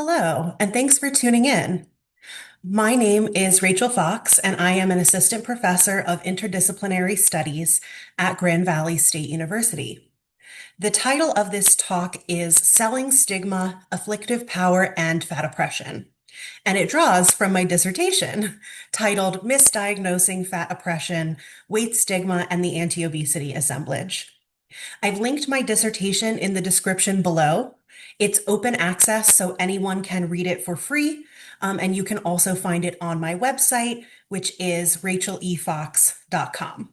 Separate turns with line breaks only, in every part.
Hello, and thanks for tuning in. My name is Rachel Fox, and I am an assistant professor of interdisciplinary studies at Grand Valley State University. The title of this talk is Selling Stigma, Afflictive Power, and Fat Oppression, and it draws from my dissertation titled Misdiagnosing Fat Oppression, Weight Stigma, and the Anti-Obesity Assemblage. I've linked my dissertation in the description below. It's open access, so anyone can read it for free. And you can also find it on my website, which is rachelefox.com.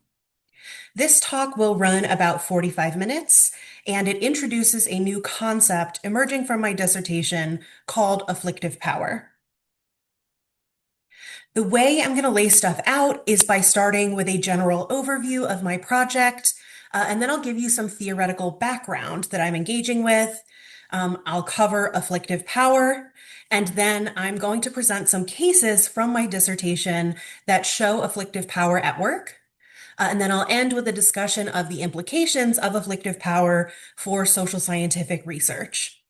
This talk will run about 45 minutes, and it introduces a new concept emerging from my dissertation called afflictive power. The way I'm going to lay stuff out is by starting with a general overview of my project, and then I'll give you some theoretical background that I'm engaging with. I'll cover afflictive power, and then I'm going to present some cases from my dissertation that show afflictive power at work. And then I'll end with a discussion of the implications of afflictive power for social scientific research.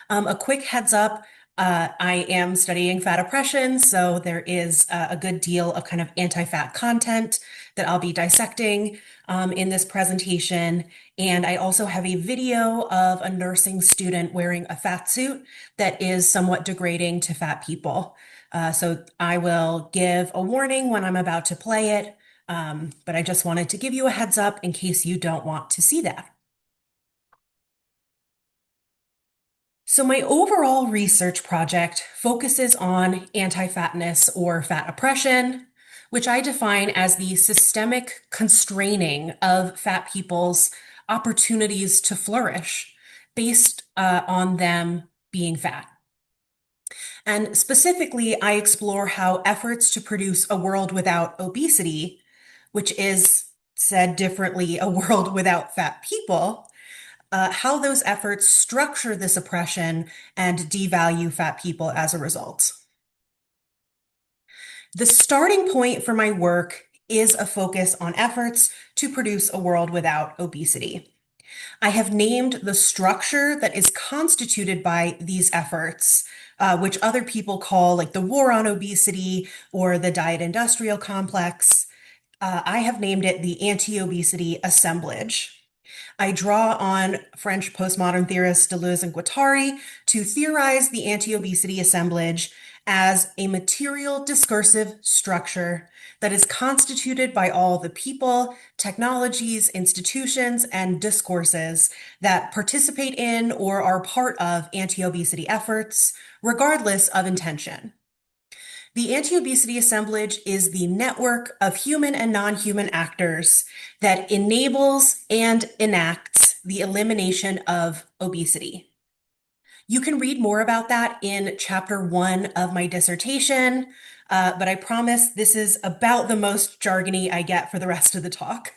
A quick heads up, I am studying fat oppression, so there is a good deal of kind of anti-fat content that I'll be dissecting in this presentation. And I also have a video of a nursing student wearing a fat suit that is somewhat degrading to fat people. So I will give a warning when I'm about to play it, but I just wanted to give you a heads up in case you don't want to see that. So my overall research project focuses on anti-fatness or fat oppression, which I define as the systemic constraining of fat people's opportunities to flourish based on them being fat. And specifically, I explore how efforts to produce a world without obesity, which is said differently, a world without fat people, how those efforts structure this oppression and devalue fat people as a result. The starting point for my work is a focus on efforts to produce a world without obesity. I have named the structure that is constituted by these efforts, which other people call like the war on obesity or the diet industrial complex. I have named it the anti-obesity assemblage. I draw on French postmodern theorists Deleuze and Guattari to theorize the anti-obesity assemblage as a material discursive structure that is constituted by all the people, technologies, institutions, and discourses that participate in or are part of anti-obesity efforts, regardless of intention. The anti-obesity assemblage is the network of human and non-human actors that enables and enacts the elimination of obesity. You can read more about that in chapter 1 of my dissertation, but I promise this is about the most jargony I get for the rest of the talk.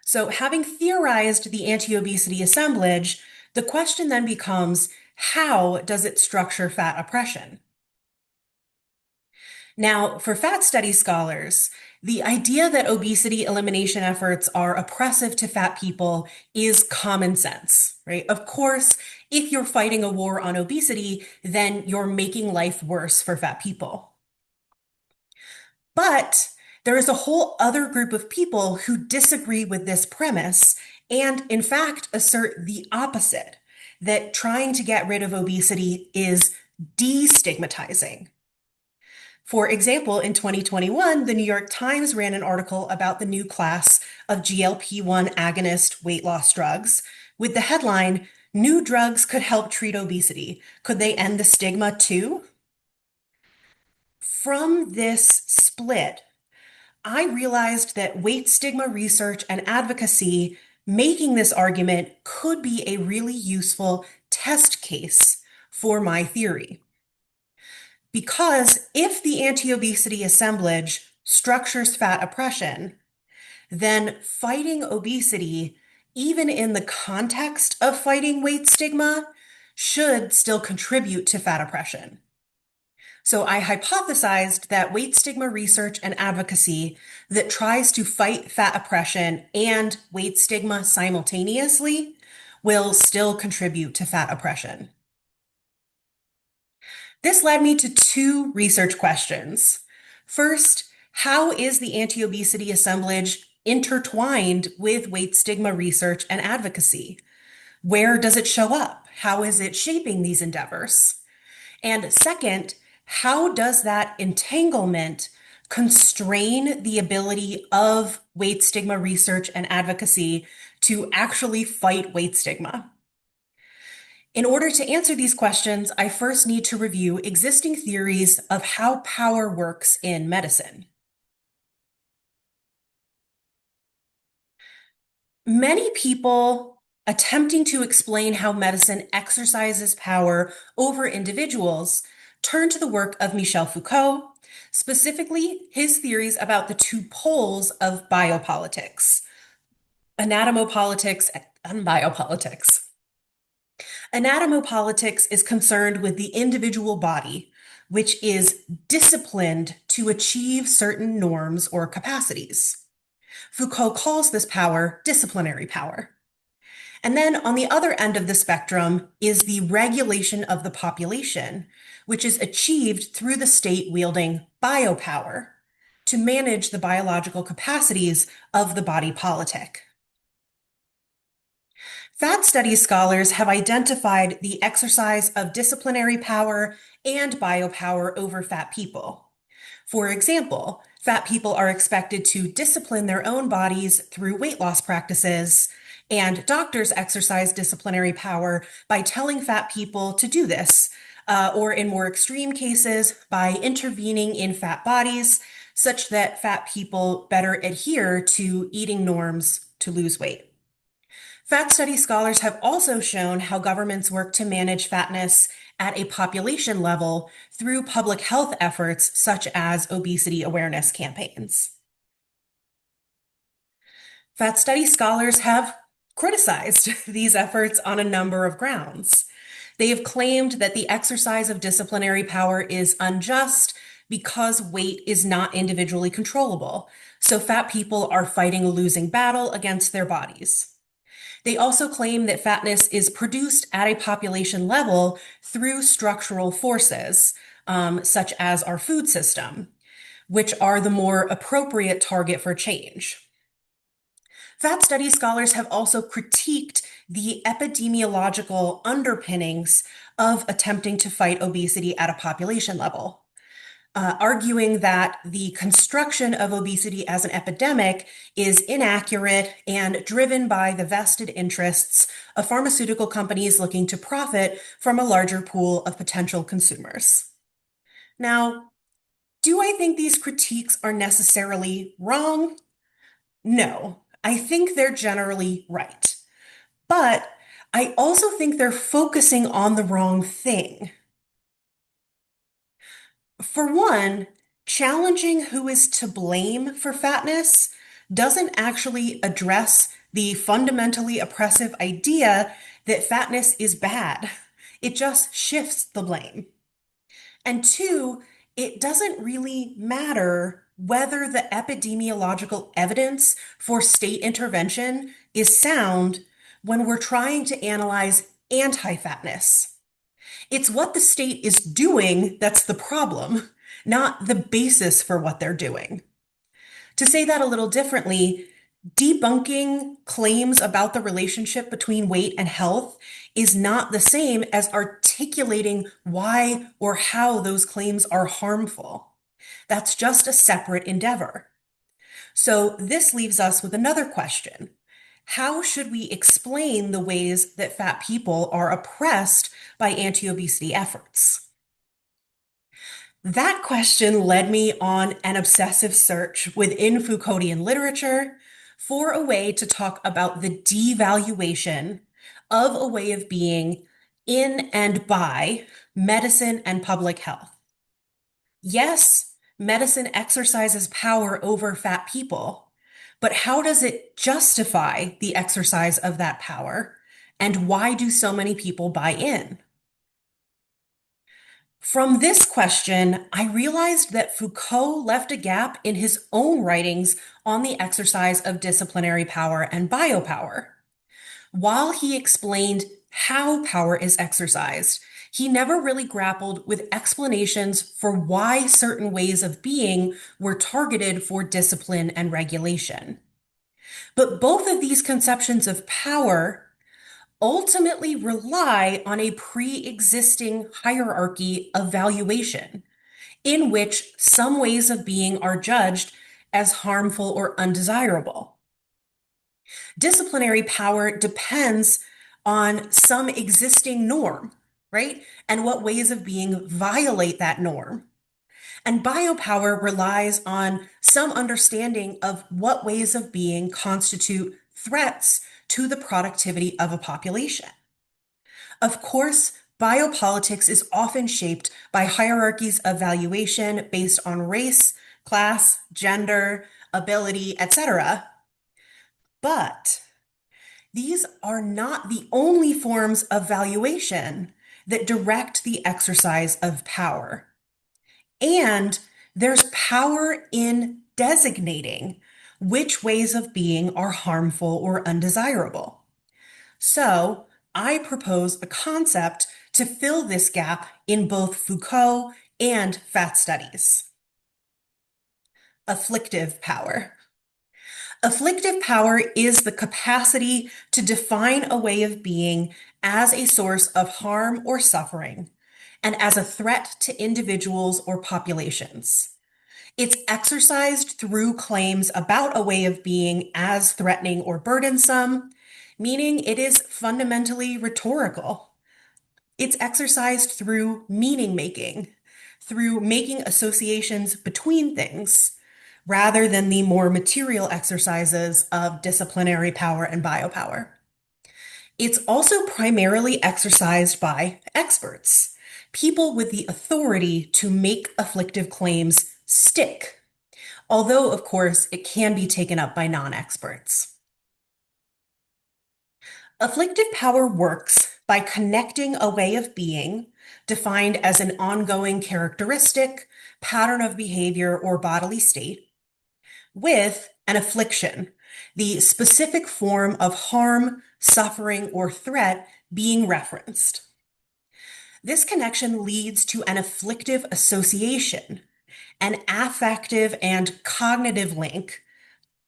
So having theorized the anti-obesity assemblage, the question then becomes, how does it structure fat oppression? Now, for fat study scholars, the idea that obesity elimination efforts are oppressive to fat people is common sense, right? Of course, if you're fighting a war on obesity, then you're making life worse for fat people. But there is a whole other group of people who disagree with this premise and, in fact, assert the opposite, that trying to get rid of obesity is destigmatizing. For example, in 2021, the New York Times ran an article about the new class of GLP-1 agonist weight loss drugs with the headline, "New drugs could help treat obesity. Could they end the stigma too?" From this split, I realized that weight stigma research and advocacy making this argument could be a really useful test case for my theory. Because if the anti-obesity assemblage structures fat oppression, then fighting obesity, even in the context of fighting weight stigma, should still contribute to fat oppression. So I hypothesized that weight stigma research and advocacy that tries to fight fat oppression and weight stigma simultaneously will still contribute to fat oppression. This led me to two research questions. First, how is the anti-obesity assemblage intertwined with weight stigma research and advocacy? Where does it show up? How is it shaping these endeavors? And second, how does that entanglement constrain the ability of weight stigma research and advocacy to actually fight weight stigma? In order to answer these questions, I first need to review existing theories of how power works in medicine. Many people attempting to explain how medicine exercises power over individuals turn to the work of Michel Foucault, specifically his theories about the two poles of biopolitics, anatomopolitics and biopolitics. Anatomopolitics is concerned with the individual body, which is disciplined to achieve certain norms or capacities. Foucault calls this power disciplinary power. And then on the other end of the spectrum is the regulation of the population, which is achieved through the state wielding biopower to manage the biological capacities of the body politic. Fat studies scholars have identified the exercise of disciplinary power and biopower over fat people. For example, fat people are expected to discipline their own bodies through weight loss practices, and doctors exercise disciplinary power by telling fat people to do this, or in more extreme cases, by intervening in fat bodies such that fat people better adhere to eating norms to lose weight. Fat study scholars have also shown how governments work to manage fatness at a population level through public health efforts such as obesity awareness campaigns. Fat study scholars have criticized these efforts on a number of grounds. They have claimed that the exercise of disciplinary power is unjust because weight is not individually controllable, so fat people are fighting a losing battle against their bodies. They also claim that fatness is produced at a population level through structural forces, such as our food system, which are the more appropriate target for change. Fat study scholars have also critiqued the epidemiological underpinnings of attempting to fight obesity at a population level. Arguing that the construction of obesity as an epidemic is inaccurate and driven by the vested interests of pharmaceutical companies looking to profit from a larger pool of potential consumers. Now, do I think these critiques are necessarily wrong? No, I think they're generally right. But I also think they're focusing on the wrong thing. For one, challenging who is to blame for fatness doesn't actually address the fundamentally oppressive idea that fatness is bad. It just shifts the blame. And two, it doesn't really matter whether the epidemiological evidence for state intervention is sound when we're trying to analyze anti-fatness. It's what the state is doing that's the problem, not the basis for what they're doing. To say that a little differently, debunking claims about the relationship between weight and health is not the same as articulating why or how those claims are harmful. That's just a separate endeavor. So this leaves us with another question. How should we explain the ways that fat people are oppressed by anti-obesity efforts? That question led me on an obsessive search within Foucauldian literature for a way to talk about the devaluation of a way of being in and by medicine and public health. Yes, medicine exercises power over fat people, but how does it justify the exercise of that power? And why do so many people buy in? From this question, I realized that Foucault left a gap in his own writings on the exercise of disciplinary power and biopower. While he explained how power is exercised, he never really grappled with explanations for why certain ways of being were targeted for discipline and regulation. But both of these conceptions of power ultimately rely on a pre-existing hierarchy of valuation in which some ways of being are judged as harmful or undesirable. Disciplinary power depends on some existing norm, right? And what ways of being violate that norm. And biopower relies on some understanding of what ways of being constitute threats to the productivity of a population. Of course, biopolitics is often shaped by hierarchies of valuation based on race, class, gender, ability, etc. But these are not the only forms of valuation that direct the exercise of power. And there's power in designating which ways of being are harmful or undesirable. So, I propose a concept to fill this gap in both Foucault and fat studies. Afflictive power. Afflictive power is the capacity to define a way of being as a source of harm or suffering and as a threat to individuals or populations. It's exercised through claims about a way of being as threatening or burdensome, meaning it is fundamentally rhetorical. It's exercised through meaning making, through making associations between things, rather than the more material exercises of disciplinary power and biopower. It's also primarily exercised by experts, people with the authority to make afflictive claims stick, although, of course, it can be taken up by non-experts. Afflictive power works by connecting a way of being, defined as an ongoing characteristic, pattern of behavior, or bodily state, with an affliction, the specific form of harm, suffering, or threat being referenced. This connection leads to an afflictive association, an affective and cognitive link.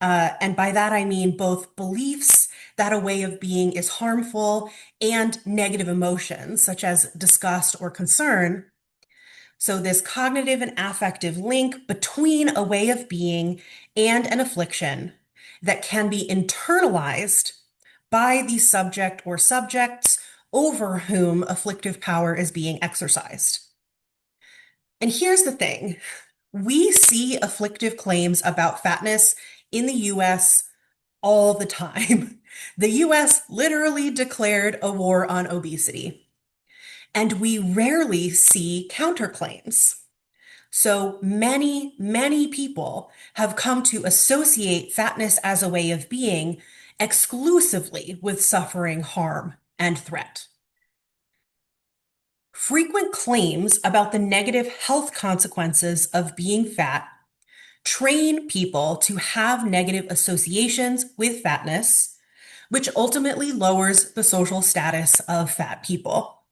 And by that, I mean both beliefs that a way of being is harmful and negative emotions, such as disgust or concern. So, this cognitive and affective link between a way of being and an affliction that can be internalized by the subject or subjects over whom afflictive power is being exercised. And here's the thing. We see afflictive claims about fatness in the US all the time. The US literally declared a war on obesity, and we rarely see counterclaims. So many people have come to associate fatness as a way of being exclusively with suffering, harm, and threat. Frequent claims about the negative health consequences of being fat train people to have negative associations with fatness, which ultimately lowers the social status of fat people.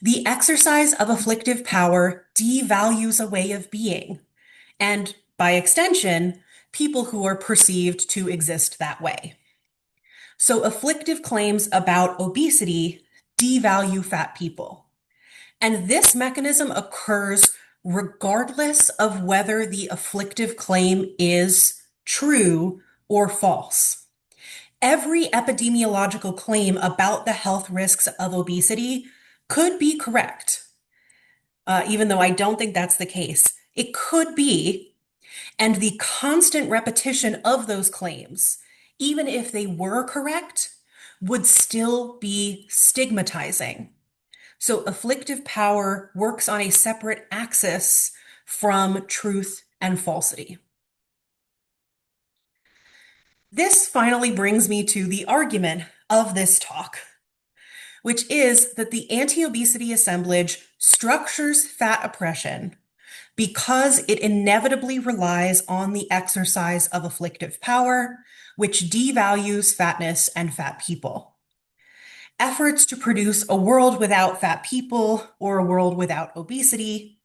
The exercise of afflictive power devalues a way of being, and by extension, people who are perceived to exist that way. So afflictive claims about obesity devalue fat people. And this mechanism occurs regardless of whether the afflictive claim is true or false. Every epidemiological claim about the health risks of obesity could be correct, even though I don't think that's the case. It could be, and the constant repetition of those claims, even if they were correct, would still be stigmatizing. So afflictive power works on a separate axis from truth and falsity. This finally brings me to the argument of this talk, which is that the anti-obesity assemblage structures fat oppression because it inevitably relies on the exercise of afflictive power, which devalues fatness and fat people. Efforts to produce a world without fat people or a world without obesity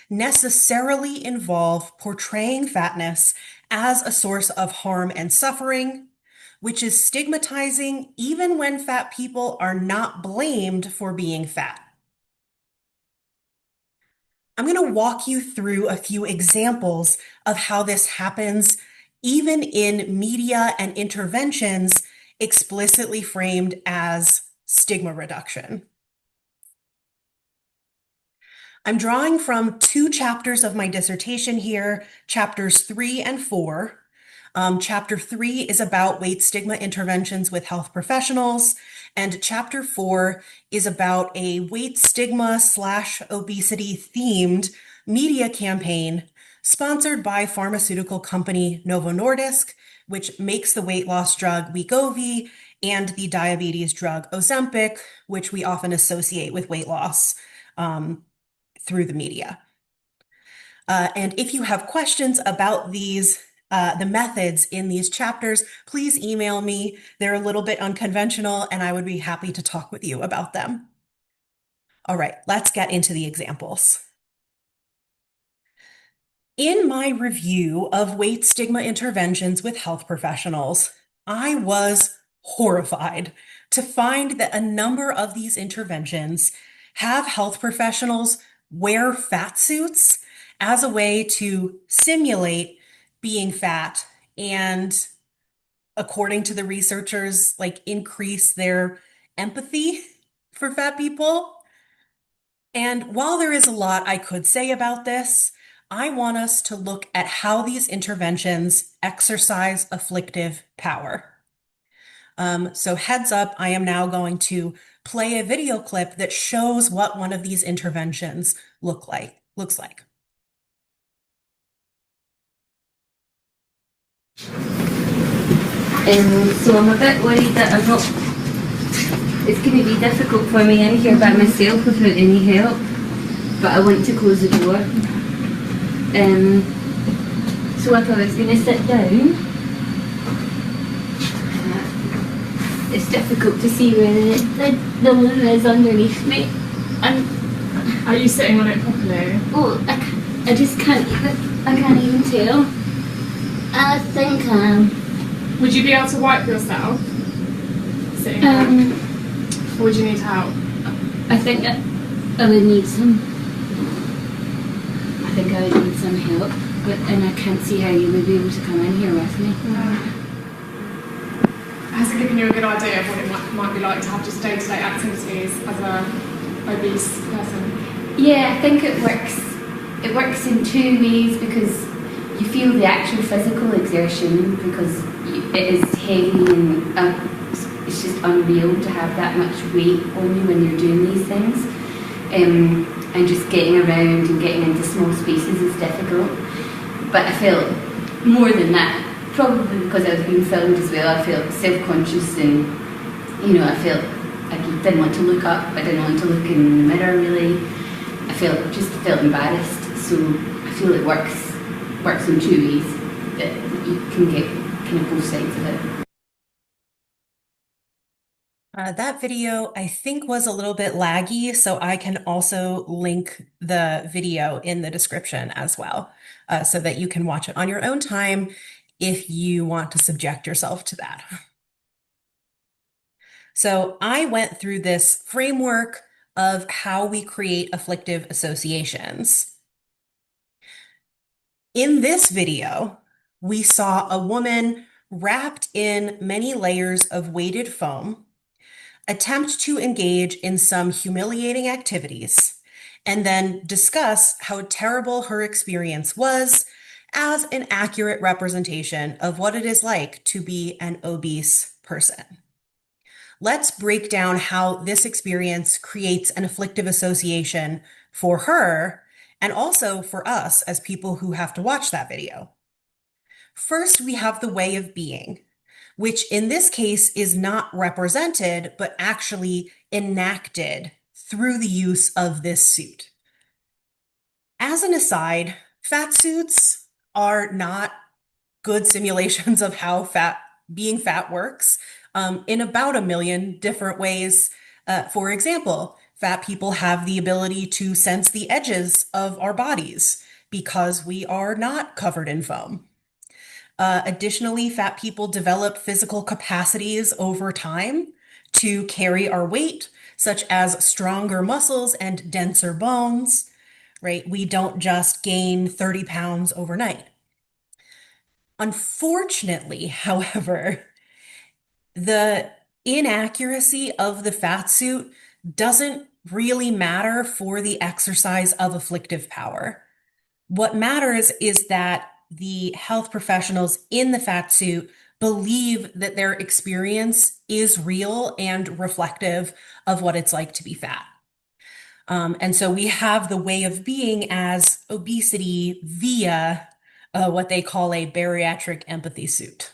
necessarily involve portraying fatness as a source of harm and suffering, which is stigmatizing even when fat people are not blamed for being fat. I'm going to walk you through a few examples of how this happens, even in media and interventions explicitly framed as stigma reduction. I'm drawing from two chapters of my dissertation here, chapters 3 and 4. Chapter 3 is about weight stigma interventions with health professionals, and chapter 4 is about a weight stigma / obesity themed media campaign sponsored by pharmaceutical company Novo Nordisk, which makes the weight loss drug Wegovy and the diabetes drug Ozempic, which we often associate with weight loss through the media. And if you have questions about the methods in these chapters, please email me. They're a little bit unconventional, and I would be happy to talk with you about them. All right, let's get into the examples. In my review of weight stigma interventions with health professionals, I was horrified to find that a number of these interventions have health professionals wear fat suits as a way to simulate being fat and, according to the researchers, like increase their empathy for fat people. And while there is a lot I could say about this, I want us to look at how these interventions exercise afflictive power. So heads up, I am now going to play a video clip that shows what one of these interventions looks like.
So I'm a bit worried that it's going to be difficult for me in here by myself without any help, but I want to close the door. So if I was going to sit down, it's difficult to see where the loo is underneath me.
Are you sitting on it properly?
Oh, I just can't even tell. I think
Would you be able to wipe yourself sitting down? Or would you need help?
I think I would need some. I think I would need some help, and I can't see how you would be able to come in here with me.
Has it given you a good idea of what it might be like to have just day-to-day activities as a obese person?
Yeah, I think it works. It works in two ways, because you feel the actual physical exertion, because it is heavy and it's just unreal to have that much weight on you when you're doing these things. And just getting around and getting into small spaces is difficult. But I felt more than that, probably because I was being filmed as well. I felt self-conscious, and I felt I didn't want to look up. I didn't want to look in the mirror really. I felt embarrassed. So I feel it works in two ways, that you can get kind of both sides of it.
That video, I think, was a little bit laggy, so I can also link the video in the description as well, so that you can watch it on your own time if you want to subject yourself to that. So I went through this framework of how we create afflictive associations. In this video, we saw a woman wrapped in many layers of weighted foam attempt to engage in some humiliating activities, and then discuss how terrible her experience was as an accurate representation of what it is like to be an obese person. Let's break down how this experience creates an afflictive association for her and also for us as people who have to watch that video. First, we have the way of being, which in this case is not represented, but actually enacted through the use of this suit. As an aside, fat suits are not good simulations of how being fat works. in about a million different ways. For example, fat people have the ability to sense the edges of our bodies because we are not covered in foam. Additionally, fat people develop physical capacities over time to carry our weight, such as stronger muscles and denser bones, right? We don't just gain 30 pounds overnight. Unfortunately, however, the inaccuracy of the fat suit doesn't really matter for the exercise of afflictive power. What matters is that the health professionals in the fat suit believe that their experience is real and reflective of what it's like to be fat. And so we have the way of being as obesity via what they call a bariatric empathy suit.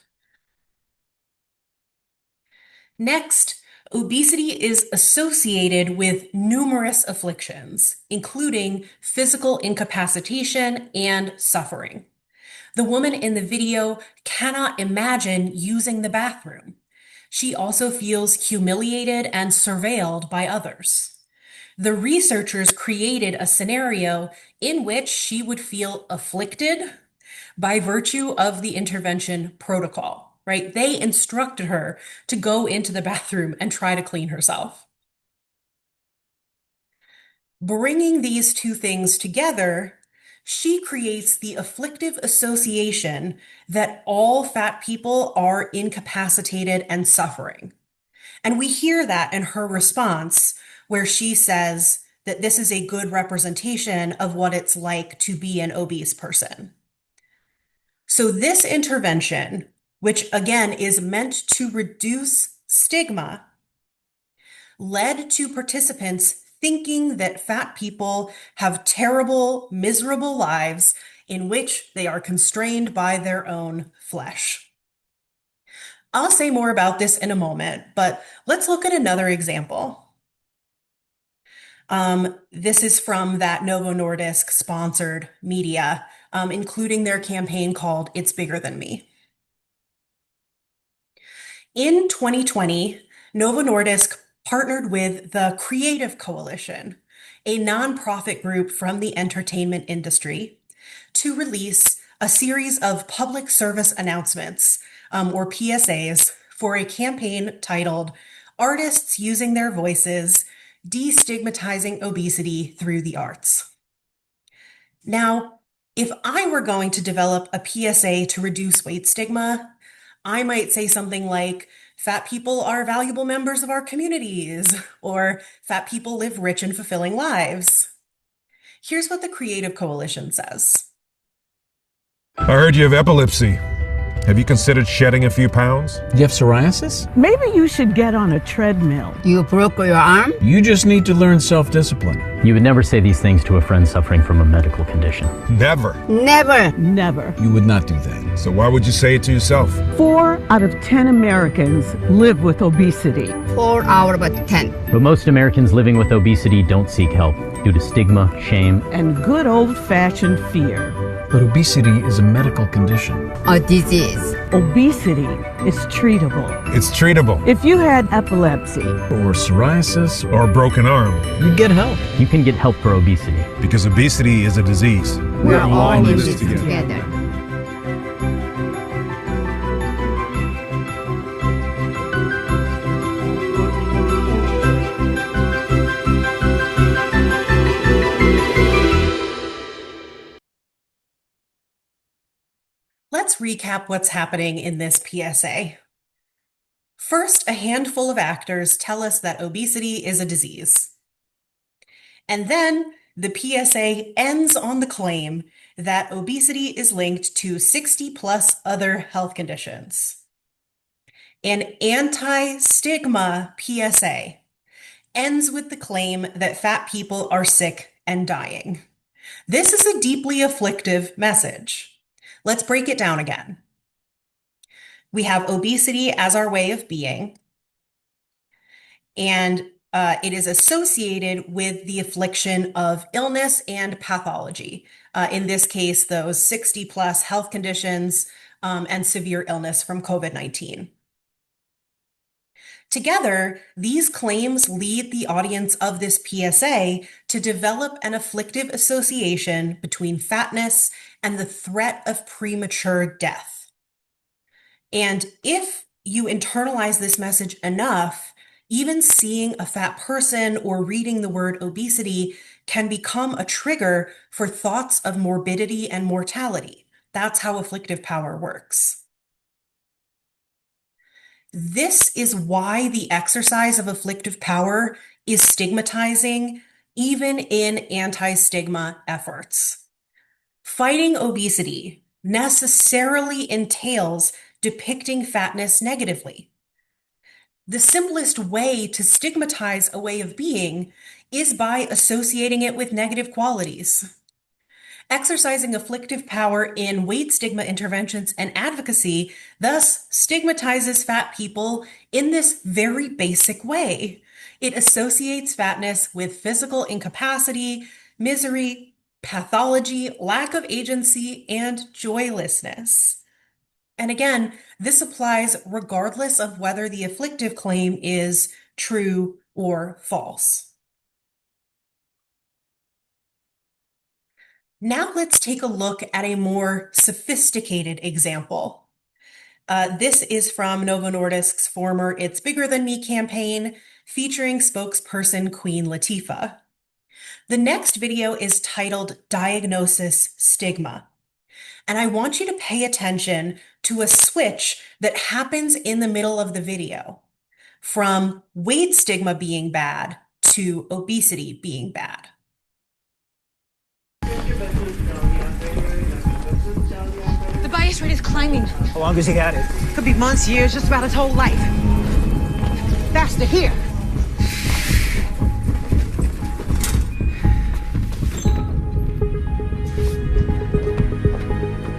Next, obesity is associated with numerous afflictions, including physical incapacitation and suffering. The woman in the video cannot imagine using the bathroom. She also feels humiliated and surveilled by others. The researchers created a scenario in which she would feel afflicted by virtue of the intervention protocol, right? They instructed her to go into the bathroom and try to clean herself. Bringing these two things together, she creates the afflictive association that all fat people are incapacitated and suffering. And we hear that in her response, where she says that this is a good representation of what it's like to be an obese person. So this intervention, which again is meant to reduce stigma, led to participants thinking that fat people have terrible, miserable lives in which they are constrained by their own flesh. I'll say more about this in a moment, but let's look at another example. This is from that Novo Nordisk sponsored media, including their campaign called It's Bigger Than Me. In 2020, Novo Nordisk partnered with the Creative Coalition, a nonprofit group from the entertainment industry, to release a series of public service announcements, or PSAs, for a campaign titled Artists Using Their Voices, Destigmatizing Obesity Through the Arts. Now, if I were going to develop a PSA to reduce weight stigma, I might say something like, fat people are valuable members of our communities, or fat people live rich and fulfilling lives. Here's what the Creative Coalition says.
I heard you have epilepsy. Have you considered shedding a few pounds?
You have psoriasis?
Maybe you should get on a treadmill.
You broke your arm?
You just need to learn self-discipline.
You would never say these things to a friend suffering from a medical condition.
Never.
Never.
Never.
You would not do that.
So why would you say it to yourself?
4 out of 10 Americans live with obesity.
4 out of 10.
But most Americans living with obesity don't seek help due to stigma, shame,
And good old-fashioned fear.
But obesity is a medical condition.
A disease.
Obesity is treatable.
It's treatable.
If you had epilepsy,
Or psoriasis,
Or a broken arm.
you get help.
you can get help for obesity.
Because obesity is a disease.
We're all in
this
this
together.
together.
Let's recap what's happening in this PSA. First, a handful of actors tell us that obesity is a disease. And then the PSA ends on the claim that obesity is linked to 60 plus other health conditions. An anti-stigma PSA ends with the claim that fat people are sick and dying. This is a deeply afflictive message. Let's break it down again. We have obesity as our way of being, and it is associated with the affliction of illness and pathology. In this case, those 60 plus health conditions and severe illness from COVID-19. Together, these claims lead the audience of this PSA to develop an afflictive association between fatness and the threat of premature death. And if you internalize this message enough, even seeing a fat person or reading the word obesity can become a trigger for thoughts of morbidity and mortality. That's how afflictive power works. This is why the exercise of afflictive power is stigmatizing, even in anti-stigma efforts. Fighting obesity necessarily entails depicting fatness negatively. The simplest way to stigmatize a way of being is by associating it with negative qualities. Exercising afflictive power in weight stigma interventions and advocacy thus stigmatizes fat people in this very basic way. It associates fatness with physical incapacity, misery, pathology, lack of agency, and joylessness. And again, this applies regardless of whether the afflictive claim is true or false. Now let's take a look at a more sophisticated example. This is from Novo Nordisk's former It's Bigger Than Me campaign, featuring spokesperson Queen Latifah. The next video is titled Diagnosis Stigma. And I want you to pay attention to a switch that happens in the middle of the video, from weight stigma being bad to obesity being bad.
The bias rate is climbing.
How long has he had it?
Could be months, years, just about his whole life. Faster here.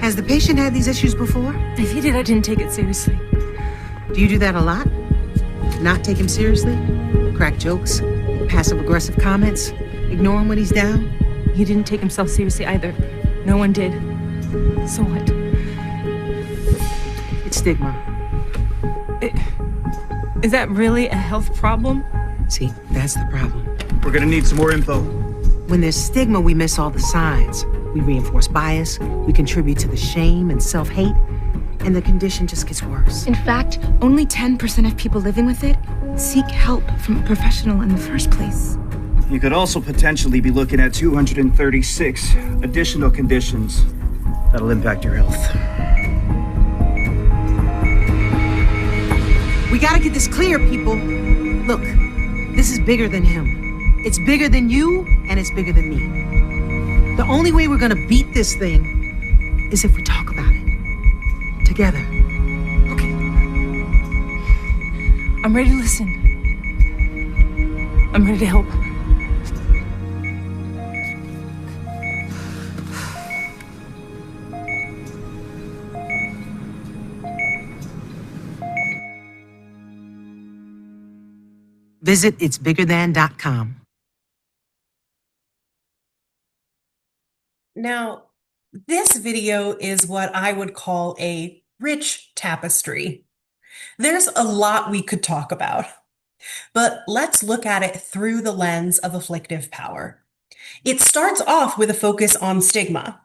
Has the patient had these issues before?
If he did, I didn't take it seriously.
Do you do that a lot? Not take him seriously? Crack jokes? Passive-aggressive comments? Ignore him when he's down?
He didn't take himself seriously either. No one did. So what?
It's stigma.
Is that really a health problem?
See, that's the problem.
We're gonna need some more info.
When there's stigma, we miss all the signs. We reinforce bias, we contribute to the shame and self-hate, and the condition just gets worse.
In fact, only 10% of people living with it seek help from a professional in the first place.
You could also potentially be looking at 236 additional conditions that'll impact your health.
We gotta get this clear, people. Look, this is bigger than him. It's bigger than you, and it's bigger than me. The only way we're gonna beat this thing is if we talk about it. Together.
Okay. I'm ready to listen. I'm ready to help.
Visit itsbiggerthan.com.
Now, this video is what I would call a rich tapestry. There's a lot we could talk about, but let's look at it through the lens of afflictive power. It starts off with a focus on stigma.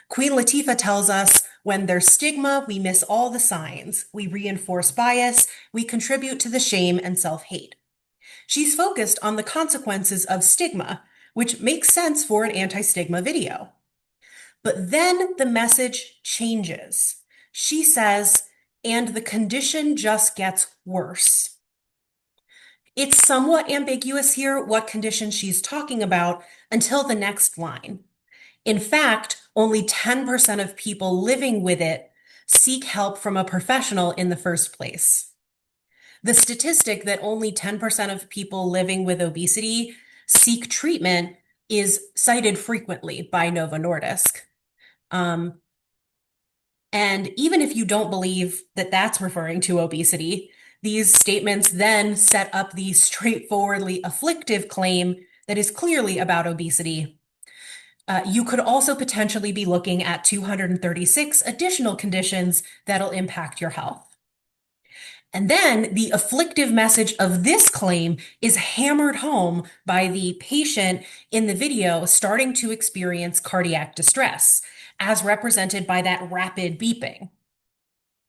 Queen Latifah tells us when there's stigma, we miss all the signs. We reinforce bias. We contribute to the shame and self-hate. She's focused on the consequences of stigma, which makes sense for an anti-stigma video. But then the message changes. She says, and the condition just gets worse. It's somewhat ambiguous here what condition she's talking about until the next line. In fact, only 10% of people living with it seek help from a professional in the first place. The statistic that only 10% of people living with obesity seek treatment is cited frequently by Novo Nordisk. And even if you don't believe that that's referring to obesity, these statements then set up the straightforwardly afflictive claim that is clearly about obesity. You could also potentially be looking at 236 additional conditions that'll impact your health. And then the afflictive message of this claim is hammered home by the patient in the video starting to experience cardiac distress, as represented by that rapid beeping.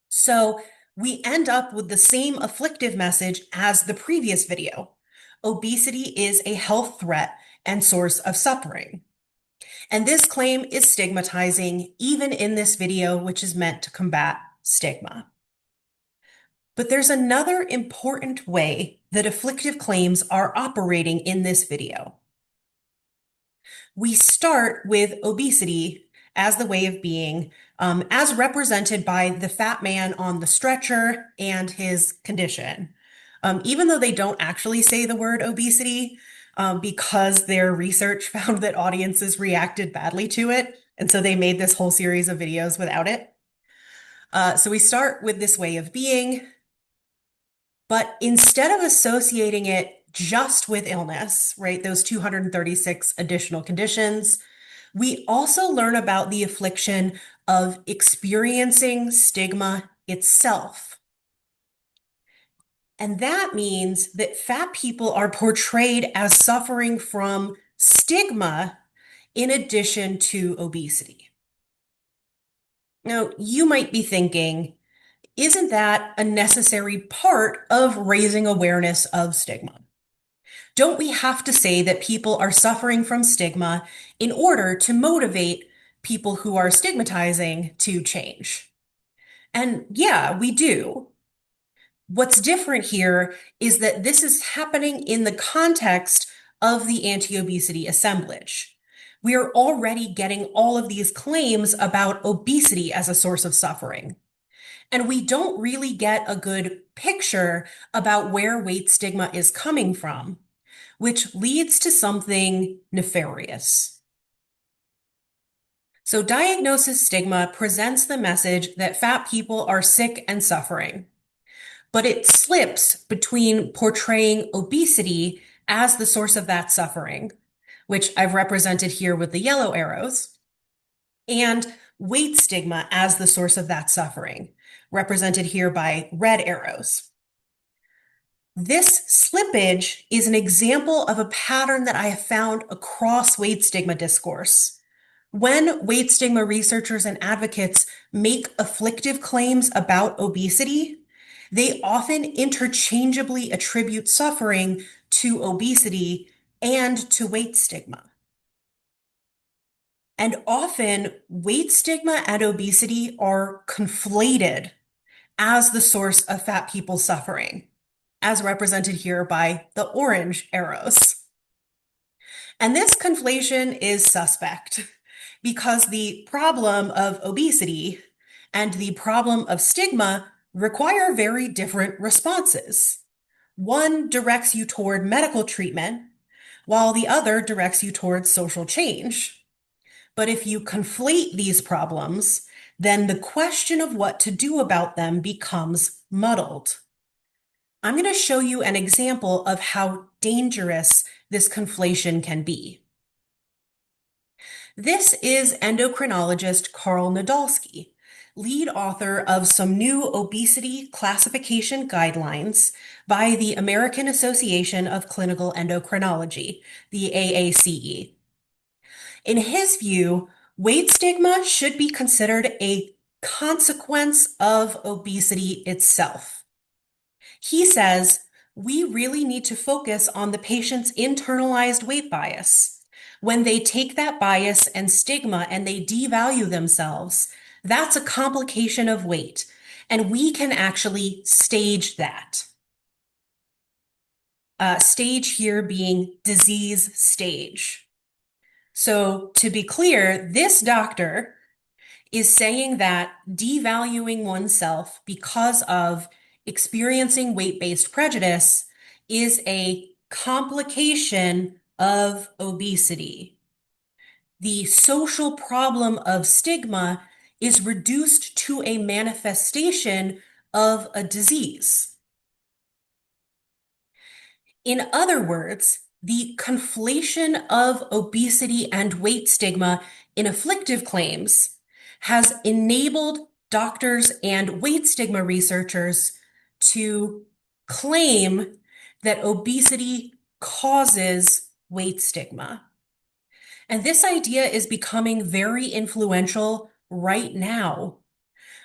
So we end up with the same afflictive message as the previous video. Obesity is a health threat and source of suffering. And this claim is stigmatizing even in this video, which is meant to combat stigma. But there's another important way that afflictive claims are operating in this video. We start with obesity as the way of being, as represented by the fat man on the stretcher and his condition. Even though they don't actually say the word obesity, because their research found that audiences reacted badly to it, and so they made this whole series of videos without it. So we start with this way of being, but instead of associating it just with illness, right, those 236 additional conditions, we also learn about the affliction of experiencing stigma itself. And that means that fat people are portrayed as suffering from stigma in addition to obesity. Now, you might be thinking, isn't that a necessary part of raising awareness of stigma? Don't we have to say that people are suffering from stigma in order to motivate people who are stigmatizing to change? And yeah, we do. What's different here is that this is happening in the context of the anti-obesity assemblage. We are already getting all of these claims about obesity as a source of suffering. And we don't really get a good picture about where weight stigma is coming from, which leads to something nefarious. So diagnosis stigma presents the message that fat people are sick and suffering, but it slips between portraying obesity as the source of that suffering, which I've represented here with the yellow arrows, and weight stigma as the source of that suffering, represented here by red arrows. This slippage is an example of a pattern that I have found across weight stigma discourse. When weight stigma researchers and advocates make afflictive claims about obesity, they often interchangeably attribute suffering to obesity and to weight stigma. And often, weight stigma and obesity are conflated as the source of fat people's suffering, as represented here by the orange arrows. And this conflation is suspect because the problem of obesity and the problem of stigma require very different responses. One directs you toward medical treatment, while the other directs you towards social change. But if you conflate these problems, then the question of what to do about them becomes muddled. I'm going to show you an example of how dangerous this conflation can be. This is endocrinologist Carl Nadolsky, lead author of some new obesity classification guidelines by the American Association of Clinical Endocrinology, the AACE. In his view, weight stigma should be considered a consequence of obesity itself. He says, we really need to focus on the patient's internalized weight bias. When they take that bias and stigma and they devalue themselves, that's a complication of weight, and we can actually stage that. Stage here being disease stage. So to be clear, this doctor is saying that devaluing oneself because of experiencing weight-based prejudice is a complication of obesity. The social problem of stigma is reduced to a manifestation of a disease. In other words, the conflation of obesity and weight stigma in afflictive claims has enabled doctors and weight stigma researchers to claim that obesity causes weight stigma. And this idea is becoming very influential right now.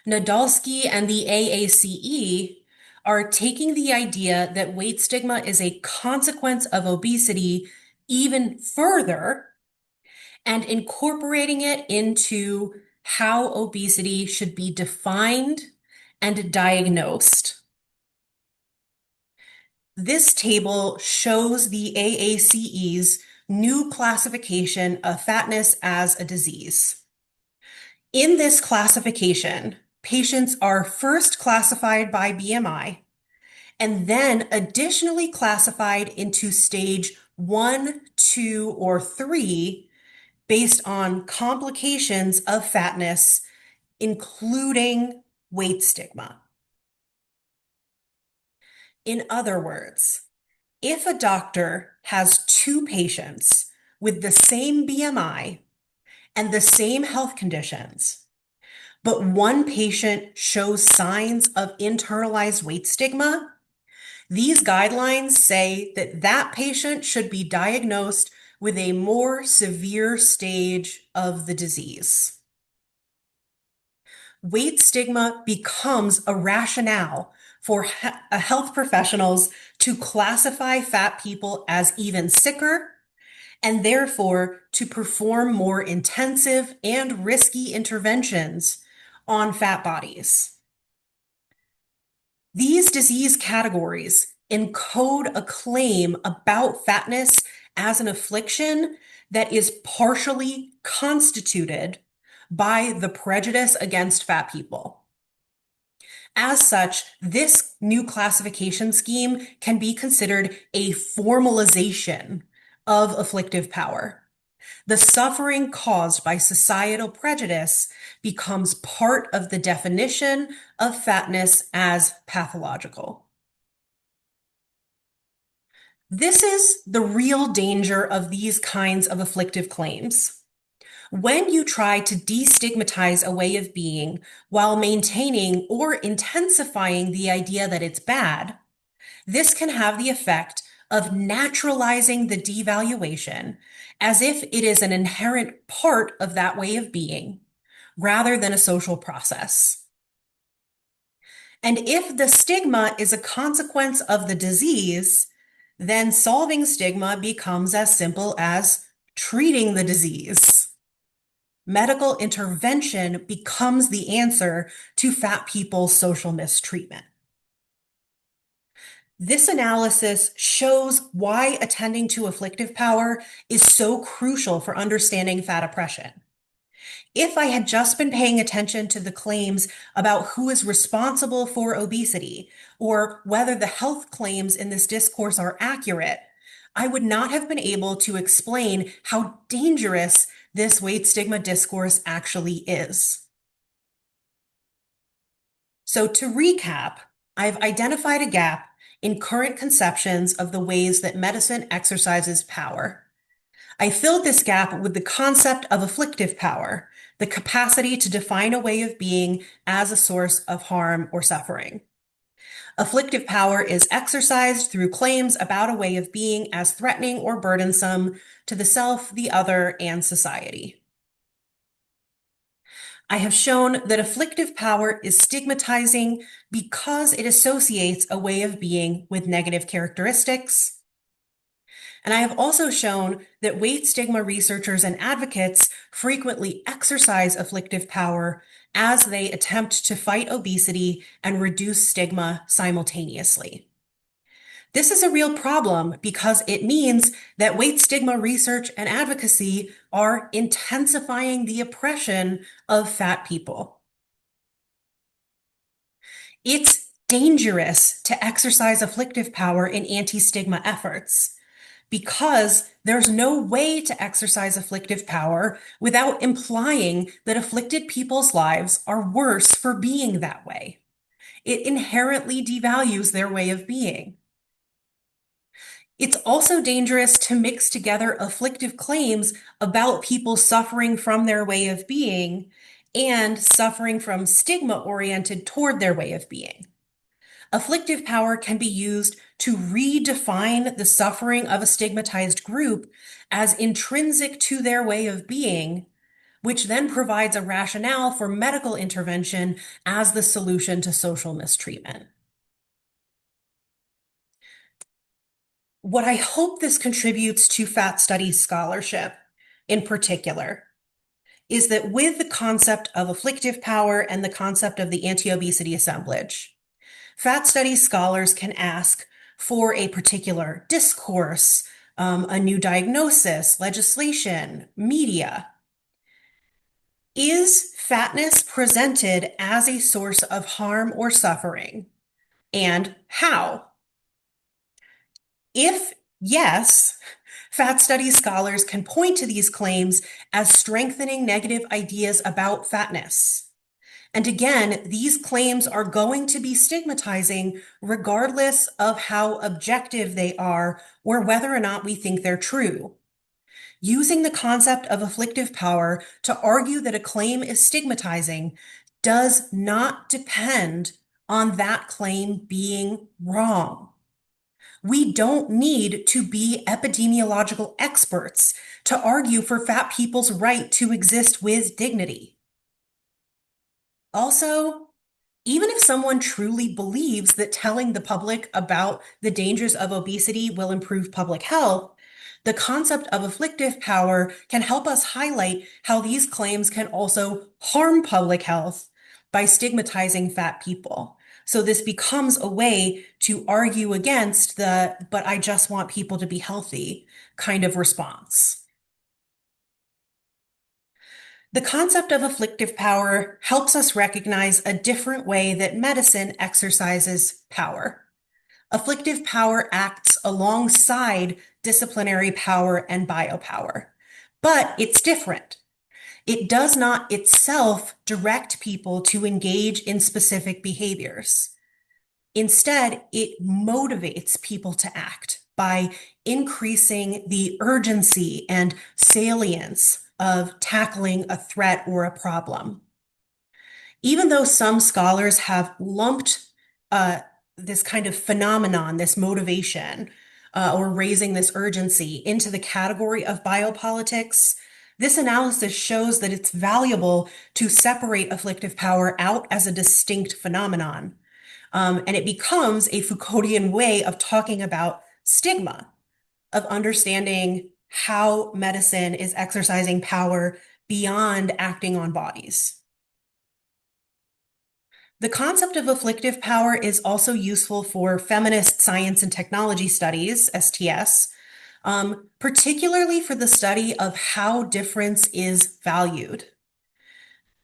Nadolsky and the AACE are taking the idea that weight stigma is a consequence of obesity even further and incorporating it into how obesity should be defined and diagnosed. This table shows the AACE's new classification of fatness as a disease. In this classification, patients are first classified by BMI and then additionally classified into stage 1, 2, or 3 based on complications of fatness, including weight stigma. In other words, if a doctor has two patients with the same BMI and the same health conditions, but one patient shows signs of internalized weight stigma, these guidelines say that that patient should be diagnosed with a more severe stage of the disease. Weight stigma becomes a rationale for health professionals to classify fat people as even sicker and therefore to perform more intensive and risky interventions on fat bodies. These disease categories encode a claim about fatness as an affliction that is partially constituted by the prejudice against fat people. As such, this new classification scheme can be considered a formalization of afflictive power. The suffering caused by societal prejudice becomes part of the definition of fatness as pathological. This is the real danger of these kinds of afflictive claims. When you try to destigmatize a way of being while maintaining or intensifying the idea that it's bad, this can have the effect of naturalizing the devaluation as if it is an inherent part of that way of being, rather than a social process. And if the stigma is a consequence of the disease, then solving stigma becomes as simple as treating the disease. Medical intervention becomes the answer to fat people's social mistreatment. This analysis shows why attending to afflictive power is so crucial for understanding fat oppression. If I had just been paying attention to the claims about who is responsible for obesity or whether the health claims in this discourse are accurate, I would not have been able to explain how dangerous this weight stigma discourse actually is. So to recap, I've identified a gap in current conceptions of the ways that medicine exercises power. I filled this gap with the concept of afflictive power, the capacity to define a way of being as a source of harm or suffering. Afflictive power is exercised through claims about a way of being as threatening or burdensome to the self, the other, and society. I have shown that afflictive power is stigmatizing because it associates a way of being with negative characteristics. And I have also shown that weight stigma researchers and advocates frequently exercise afflictive power as they attempt to fight obesity and reduce stigma simultaneously. This is a real problem because it means that weight stigma research and advocacy are intensifying the oppression of fat people. It's dangerous to exercise afflictive power in anti-stigma efforts because there's no way to exercise afflictive power without implying that afflicted people's lives are worse for being that way. It inherently devalues their way of being. It's also dangerous to mix together afflictive claims about people suffering from their way of being and suffering from stigma oriented toward their way of being. Afflictive power can be used to redefine the suffering of a stigmatized group as intrinsic to their way of being, which then provides a rationale for medical intervention as the solution to social mistreatment. What I hope this contributes to fat studies scholarship in particular is that with the concept of afflictive power and the concept of the anti-obesity assemblage, fat studies scholars can ask for a particular discourse, a new diagnosis, legislation, media. Is fatness presented as a source of harm or suffering? And how? If yes, fat studies scholars can point to these claims as strengthening negative ideas about fatness. And again, these claims are going to be stigmatizing regardless of how objective they are or whether or not we think they're true. Using the concept of afflictive power to argue that a claim is stigmatizing does not depend on that claim being wrong. We don't need to be epidemiological experts to argue for fat people's right to exist with dignity. Also, even if someone truly believes that telling the public about the dangers of obesity will improve public health, the concept of afflictive power can help us highlight how these claims can also harm public health by stigmatizing fat people. So this becomes a way to argue against the, but I just want people to be healthy kind of response. The concept of afflictive power helps us recognize a different way that medicine exercises power. Afflictive power acts alongside disciplinary power and biopower, but it's different. It does not itself direct people to engage in specific behaviors. Instead, it motivates people to act by increasing the urgency and salience of tackling a threat or a problem. Even though some scholars have lumped this kind of phenomenon, this motivation, or raising this urgency into the category of biopolitics, this analysis shows that it's valuable to separate afflictive power out as a distinct phenomenon. And it becomes a Foucauldian way of talking about stigma, of understanding how medicine is exercising power beyond acting on bodies. The concept of afflictive power is also useful for feminist science and technology studies, STS, particularly for the study of how difference is valued.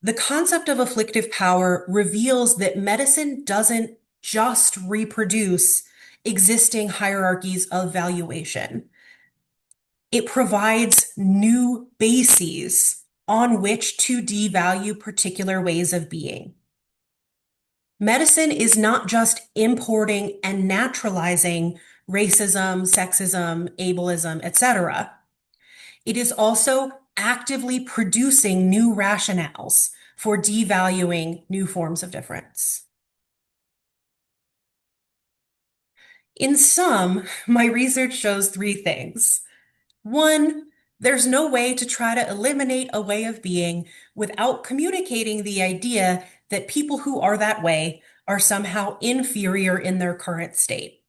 The concept of afflictive power reveals that medicine doesn't just reproduce existing hierarchies of valuation. It provides new bases on which to devalue particular ways of being. Medicine is not just importing and naturalizing racism, sexism, ableism, etc. It is also actively producing new rationales for devaluing new forms of difference. In sum, my research shows three things. One, there's no way to try to eliminate a way of being without communicating the idea that people who are that way are somehow inferior in their current state.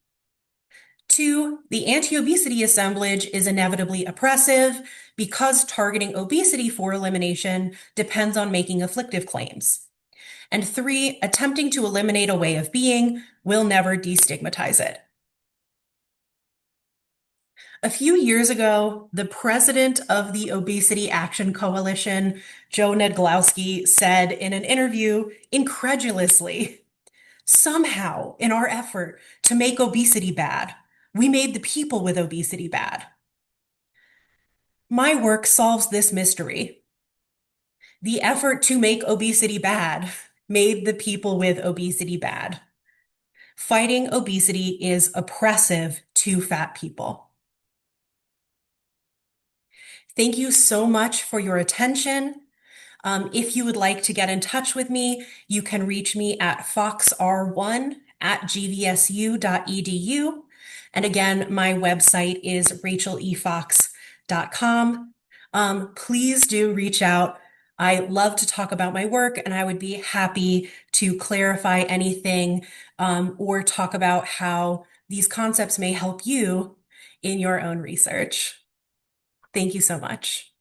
Two, the anti-obesity assemblage is inevitably oppressive because targeting obesity for elimination depends on making afflictive claims. And three, attempting to eliminate a way of being will never destigmatize it. A few years ago, the president of the Obesity Action Coalition, Joe Nedglowski, said in an interview incredulously, "Somehow, in our effort to make obesity bad, we made the people with obesity bad." My work solves this mystery. The effort to make obesity bad made the people with obesity bad. Fighting obesity is oppressive to fat people. Thank you so much for your attention. If you would like to get in touch with me, you can reach me at foxr1 rachel@gvsu.edu. And again, my website is rachelefox.com. Please do reach out. I love to talk about my work, and I would be happy to clarify anything or talk about how these concepts may help you in your own research. Thank you so much.